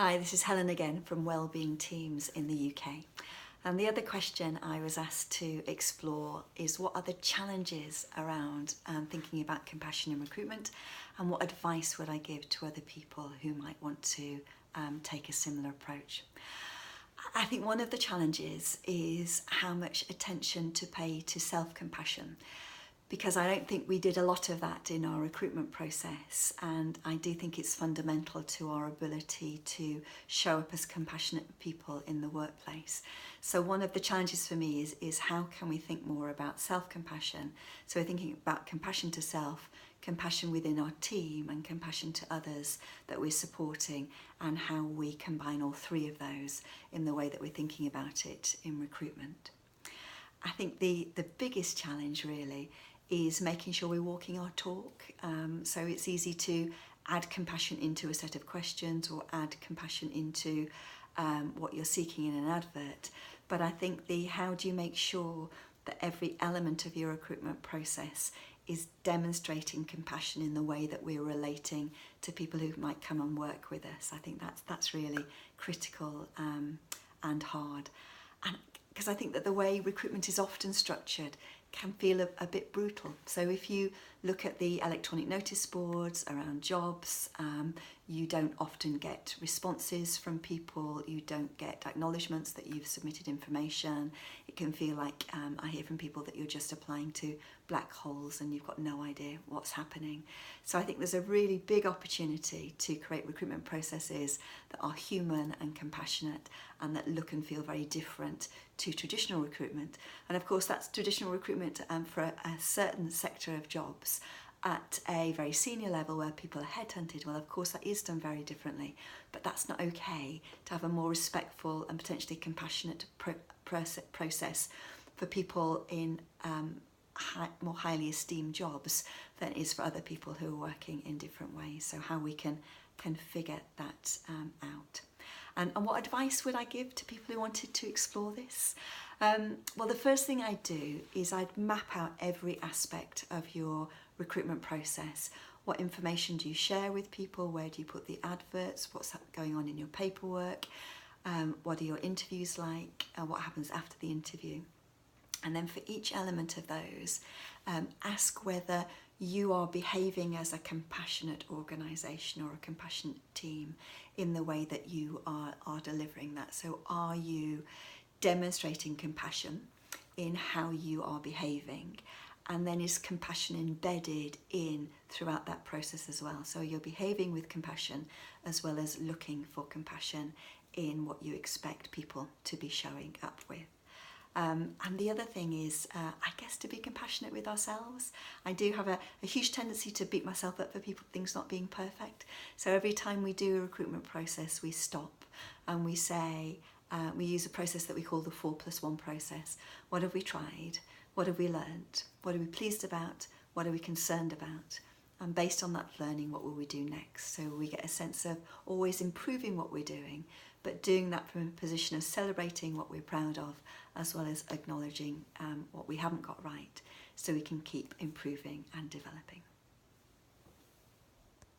Hi, this is Helen again from Wellbeing Teams in the UK. And the other question I was asked to explore is what are the challenges around thinking about compassion in recruitment, and what advice would I give to other people who might want to take a similar approach. I think one of the challenges is how much attention to pay to self-compassion, because I don't think we did a lot of that in our recruitment process, and I do think it's fundamental to our ability to show up as compassionate people in the workplace. So one of the challenges for me is how can we think more about self-compassion? So we're thinking about compassion to self, compassion within our team, and compassion to others that we're supporting, and how we combine all three of those in the way that we're thinking about it in recruitment. I think the biggest challenge really is making sure we're walking our talk. So it's easy to add compassion into a set of questions or add compassion into what you're seeking in an advert. But I think how do you make sure that every element of your recruitment process is demonstrating compassion in the way that we're relating to people who might come and work with us. I think that's really critical and hard. And because I think that the way recruitment is often structured can feel a bit brutal. So if you look at the electronic notice boards around jobs, you don't often get responses from people, you don't get acknowledgements that you've submitted information. It can feel like I hear from people that you're just applying to black holes and you've got no idea what's happening. So I think there's a really big opportunity to create recruitment processes that are human and compassionate and that look and feel very different to traditional recruitment. And of course that's traditional recruitment for a certain sector of jobs at a very senior level where people are headhunted. Well, of course that is done very differently, but that's not okay to have a more respectful and potentially compassionate process for people in more highly esteemed jobs than it is for other people who are working in different ways. So how we can figure that out. And what advice would I give to people who wanted to explore this? Well, the first thing I do is I'd map out every aspect of your recruitment process. What information do you share with people? Where do you put the adverts? What's going on in your paperwork? What are your interviews like? What happens after the interview? And then for each element of those, ask whether you are behaving as a compassionate organisation or a compassionate team in the way that you are delivering that. So are you demonstrating compassion in how you are behaving? And then is compassion embedded in throughout that process as well? So you're behaving with compassion as well as looking for compassion in what you expect people to be showing up with. And the other thing is, I guess, to be compassionate with ourselves. I do have a huge tendency to beat myself up for things not being perfect. So every time we do a recruitment process, we stop and we say, we use a process that we call the 4+1 process. What have we tried? What have we learned? What are we pleased about? What are we concerned about? And based on that learning, what will we do next? So we get a sense of always improving what we're doing, but doing that from a position of celebrating what we're proud of, as well as acknowledging what we haven't got right, so we can keep improving and developing.